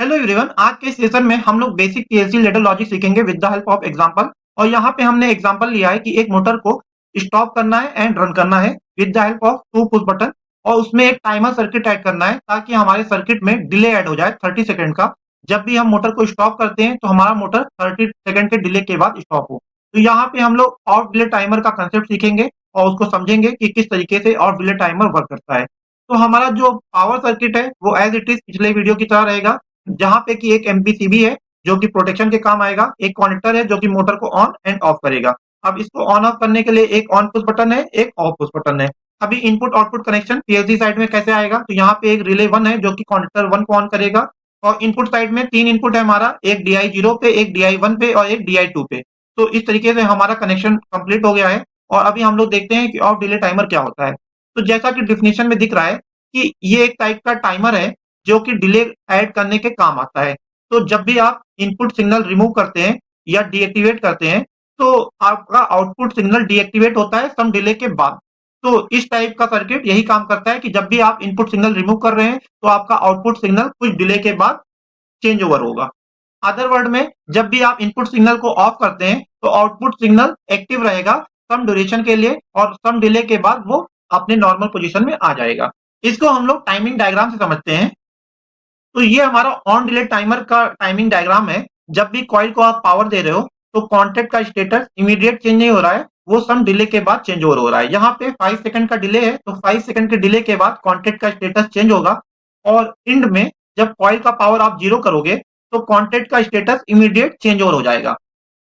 Hello everyone, आज के session में हम लोग बेसिक पीएलसी लैडर लॉजिक सीखेंगे with the help of example. और यहाँ पे हमने एग्जांपल लिया है कि एक मोटर को स्टॉप करना है एंड रन करना है with the help of two push button, और उसमें एक टाइमर सर्किट ऐड करना है ताकि हमारे सर्किट में डिले ऐड हो जाए 30 सेकंड का। जब भी हम मोटर को स्टॉप करते हैं तो हमारा मोटर 30 सेकंड के डिले के बाद स्टॉप हो। तो यहाँ पे हम लोग ऑफ डिले टाइमर का कंसेप्ट सीखेंगे और उसको समझेंगे कि किस तरीके से ऑफ डिले टाइमर वर्क करता है। तो हमारा जो पावर सर्किट है वो एज इट इज पिछले वीडियो की तरह रहेगा, जहां पे कि एक एमपीसीबी है जो कि प्रोटेक्शन के काम आएगा, एक कनेक्टर है जो कि मोटर को ऑन एंड ऑफ करेगा। अब इसको ऑन ऑफ करने के लिए एक ऑन पुश बटन है, एक ऑफ पुश बटन है। अभी input output connection PLC side में कैसे आएगा, तो यहाँ पे एक रिले 1 है जो कि कनेक्टर 1 को ऑन करेगा, और इनपुट साइड में 3 इनपुट है हमारा, एक डीआई 0 पे, एक डीआई 1 पे और एक डीआई 2 पे। तो इस तरीके से हमारा कनेक्शन कंप्लीट हो गया है। और अभी हम लोग देखते हैं कि ऑफ डिले टाइमर क्या होता है। तो जैसा कि डिफिनेशन में दिख रहा है कि ये एक टाइप का टाइमर है जो कि डिले ऐड करने के काम आता है। तो जब भी आप इनपुट सिग्नल रिमूव करते हैं या डीएक्टिवेट करते हैं तो आपका आउटपुट सिग्नल डीएक्टिवेट होता है सम डिले के बाद। तो इस टाइप का सर्किट यही काम करता है कि जब भी आप इनपुट सिग्नल रिमूव कर रहे हैं तो आपका आउटपुट सिग्नल कुछ डिले के बाद चेंज ओवर होगा। अदर वर्ड में, जब भी आप इनपुट सिग्नल को ऑफ करते हैं तो आउटपुट सिग्नल एक्टिव रहेगा सम ड्यूरेशन के लिए, और सम डिले के बाद वो अपने नॉर्मल पोजीशन में आ जाएगा। इसको हम लोग टाइमिंग डायग्राम से समझते हैं। तो ये हमारा ऑन डिले टाइमर का टाइमिंग डायग्राम है। जब भी कॉइल को आप पावर दे रहे हो तो कॉन्टैक्ट का स्टेटस इमीडिएट चेंज नहीं हो रहा है, वो सम डिले के बाद चेंज ओवर हो रहा है। यहाँ पे 5 सेकंड का डिले है, तो 5 सेकंड के डिले के बाद कॉन्टैक्ट का स्टेटस चेंज होगा। और एंड में जब कॉइल का पावर आप जीरो करोगे तो कॉन्टैक्ट का स्टेटस इमीडिएट चेंज ओवर हो जाएगा।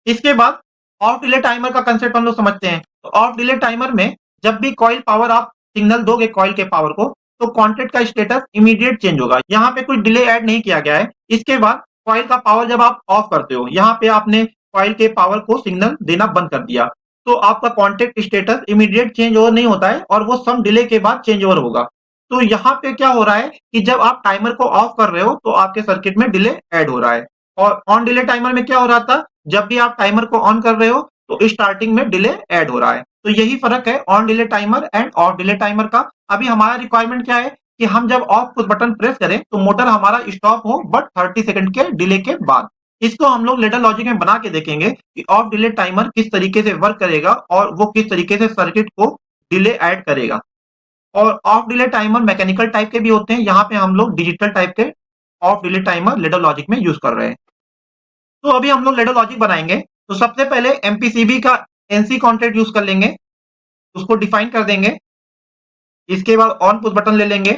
इसके बाद ऑफ डिले टाइमर का कंसेप्ट हम लोग समझते हैं। तो ऑफ डिले टाइमर में जब भी कॉइल पावर आप सिग्नल दोगे कॉइल के पावर को, तो कॉन्टैक्ट का स्टेटस इमीडिएट चेंज होगा। यहाँ पे कुछ डिले ऐड नहीं किया गया है। इसके बाद कॉइल का पावर जब आप ऑफ करते हो, यहाँ पे आपने कॉइल के पावर को सिग्नल देना बंद कर दिया, तो आपका contact status immediate change over नहीं होता है और वो सम डिले के बाद चेंज ओवर होगा। तो यहाँ पे क्या हो रहा है कि जब आप टाइमर को ऑफ कर रहे हो तो आपके सर्किट में डिले ऐड हो रहा है। और ऑन डिले टाइमर में क्या हो रहा था, जब भी आप टाइमर को ऑन कर रहे हो तो स्टार्टिंग में डिले ऐड हो रहा है। तो यही फर्क है on delay timer end of delay timer का। अभी हमारा रिक्वायरमेंट क्या है कि हम जब ऑफ पुश बटन प्रेस करें तो मोटर हमारा स्टॉप हो, बट 30 सेकंड के डिले के बाद। इसको हम लोग लेटर लॉजिक में बना के देखेंगे कि ऑफ डिले टाइमर किस तरीके से वर्क करेगा और वो किस तरीके से सर्किट को डिले ऐड करेगा। और off delay timer mechanical type के भी होते हैं, यहाँ पे हम लोग डिजिटल टाइप के off delay timer ladder logic में यूज कर रहे हैं। तो अभी हम लोग लेडर लॉजिक बनाएंगे। तो सबसे पहले एमपीसीबी का एनसी कॉन्ट्रैक्ट यूज कर लेंगे, उसको डिफाइन कर देंगे। इसके बाद ऑन पुश बटन ले लेंगे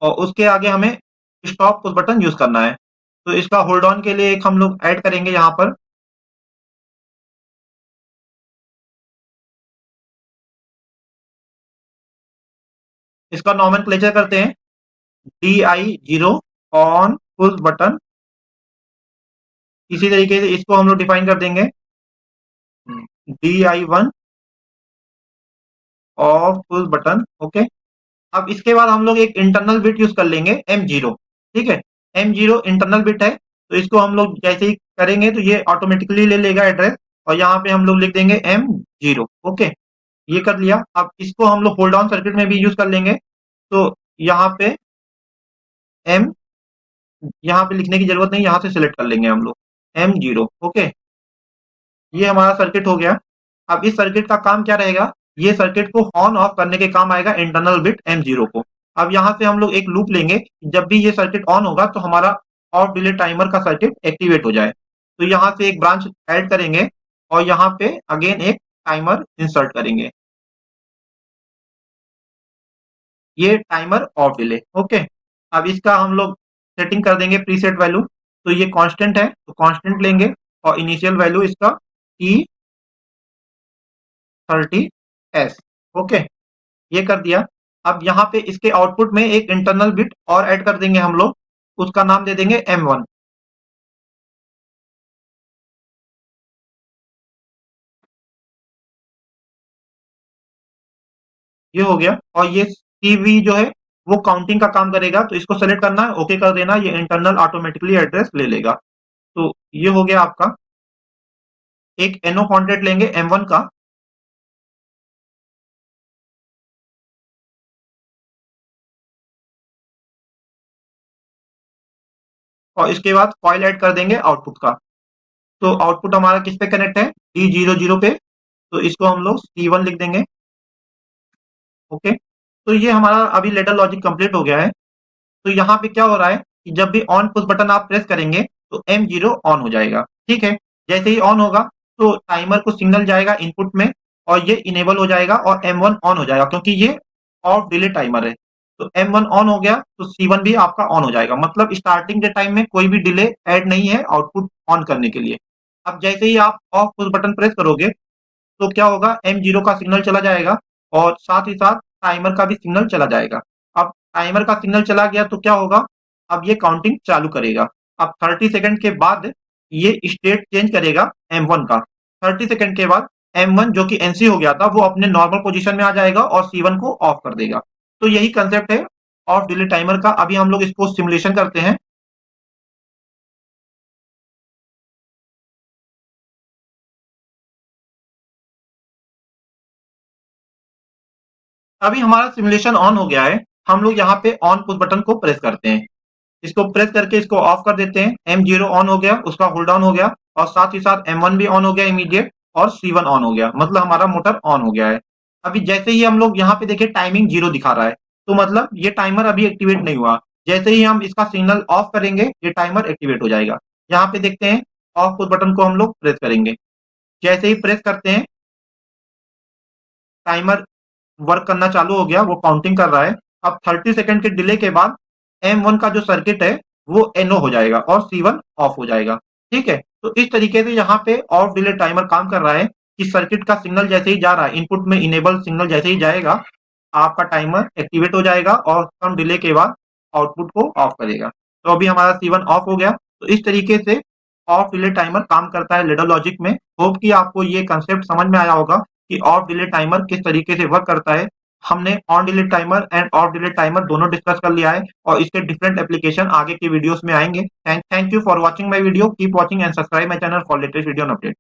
और उसके आगे हमें स्टॉप पुश बटन यूज करना है। तो इसका होल्ड ऑन के लिए एक हम लोग ऐड करेंगे यहाँ पर। इसका नॉमेनक्लेचर करते हैं, D I zero on push button. इसी तरीके से इसको हम लोग डिफाइन कर देंगे, D I one of push button. Okay. अब इसके बाद हम लोग एक इंटरनल बिट यूज कर लेंगे एम जीरो। ठीक है, एम जीरो इंटरनल बिट है, तो इसको हम लोग जैसे ही करेंगे तो ये ऑटोमेटिकली ले लेगा एड्रेस, और यहाँ पे हम लोग लिख देंगे एम जीरो। ओके, ये कर लिया। अब इसको हम लोग होल्ड ऑन सर्किट में भी यूज कर लेंगे। तो यहाँ पे एम, यहाँ पे लिखने की जरूरत नहीं, यहाँ से सिलेक्ट कर लेंगे हम लोग एम जीरो। ओके, ये हमारा सर्किट हो गया। अब इस सर्किट का काम क्या रहेगा, ये सर्किट को ऑन ऑफ करने के काम आएगा इंटरनल बिट एम जीरो को। अब यहाँ से हम लोग एक लूप लेंगे, जब भी ये सर्किट ऑन होगा तो हमारा ऑफ डिले टाइमर का सर्किट एक्टिवेट हो जाए। तो यहाँ से एक ब्रांच ऐड करेंगे और यहाँ पे अगेन एक टाइमर इंसर्ट करेंगे, ये टाइमर ऑफ डिले। ओके, अब इसका हम लोग सेटिंग कर देंगे प्रीसेट वैल्यू। तो ये कांस्टेंट है तो कांस्टेंट लेंगे, और इनिशियल वैल्यू इसका ई 30s। ओके, ये कर दिया। अब यहाँ पे इसके आउटपुट में एक इंटरनल बिट और ऐड कर देंगे हम लोग, उसका नाम दे देंगे M1। ये हो गया। और ये CV जो है वो काउंटिंग का काम करेगा, तो इसको सेलेक्ट करना है, ओके कर देना, ये इंटरनल ऑटोमेटिकली एड्रेस ले लेगा। तो ये हो गया आपका। एक NO कॉन्ट्रैक्ट लेंगे M1 का, और इसके बाद कॉइल ऐड कर देंगे आउटपुट का। तो आउटपुट हमारा किस पे कनेक्ट है, D00 पे, तो इसको हम लोग C1 लिख देंगे। ओके, तो ये हमारा अभी लेडर लॉजिक कंप्लीट हो गया है। तो यहाँ पे क्या हो रहा है कि जब भी ऑन पुश बटन आप प्रेस करेंगे तो M0 ऑन हो जाएगा। ठीक है, जैसे ही ऑन होगा तो टाइमर को सिग्नल जाएगा इनपुट में और ये इनेबल हो जाएगा और M1 ऑन हो जाएगा, क्योंकि ये ऑफ डिले टाइमर है। तो M1 ऑन हो गया तो C1 भी आपका ऑन हो जाएगा, मतलब स्टार्टिंग के टाइम में कोई भी डिले ऐड नहीं है आउटपुट ऑन करने के लिए। अब जैसे ही आप ऑफ पुश बटन प्रेस करोगे तो क्या होगा, M0 का सिग्नल चला जाएगा और साथ ही साथ टाइमर का भी सिग्नल चला जाएगा। अब टाइमर का सिग्नल चला गया तो क्या होगा, अब ये काउंटिंग चालू करेगा। अब 30 सेकंड के बाद ये स्टेट चेंज करेगा M1 का। 30 सेकंड के बाद M1 जो कि NC हो गया था वो अपने नॉर्मल पोजीशन में आ जाएगा और C1 को ऑफ कर देगा। तो यही कंसेप्ट है ऑफ डिले टाइमर का। अभी हम लोग इसको सिमुलेशन करते हैं। अभी हमारा सिमुलेशन ऑन हो गया है। हम लोग यहाँ पे ऑन पुश बटन को प्रेस करते हैं, इसको प्रेस करके इसको ऑफ कर देते हैं। M0 ऑन हो गया, उसका होल्ड डाउन हो गया और साथ ही साथ M1 भी ऑन हो गया इमीडिएट और C1 ऑन हो गया, मतलब हमारा मोटर ऑन हो गया है। अभी जैसे ही हम लोग यहाँ पे देखिए टाइमिंग 0 दिखा रहा है, तो मतलब ये टाइमर अभी एक्टिवेट नहीं हुआ। जैसे ही हम इसका सिग्नल ऑफ करेंगे ये टाइमर एक्टिवेट हो जाएगा। यहाँ पे देखते हैं, ऑफ पुश बटन को हम लोग प्रेस करेंगे, जैसे ही प्रेस करते हैं टाइमर वर्क करना चालू हो गया, वो काउंटिंग कर रहा है। अब 30 सेकंड के डिले के बाद M1 का जो सर्किट है वो NO हो जाएगा और C1 ऑफ हो जाएगा। ठीक है, तो इस तरीके से यहाँ पे ऑफ डिले टाइमर काम कर रहा है कि सर्किट का सिग्नल जैसे ही जा रहा है, इनपुट में इनेबल सिग्नल जैसे ही जाएगा आपका टाइमर एक्टिवेट हो जाएगा और कम डिले के बाद आउटपुट को ऑफ करेगा। तो अभी हमारा C1 ऑफ हो गया। तो इस तरीके से ऑफ डिले टाइमर काम करता है लेडर लॉजिक में। होप कि आपको ये कंसेप्ट समझ में आया होगा कि ऑफ डिले टाइमर किस तरीके से वर्क करता है। हमने on delay timer end of delay timer दोनों डिस्कस कर लिया है और इसके डिफरेंट एप्लीकेशन आगे के वीडियोस में आएंगे। Thank you for watching my video. Keep watching and subscribe my channel for latest video and update.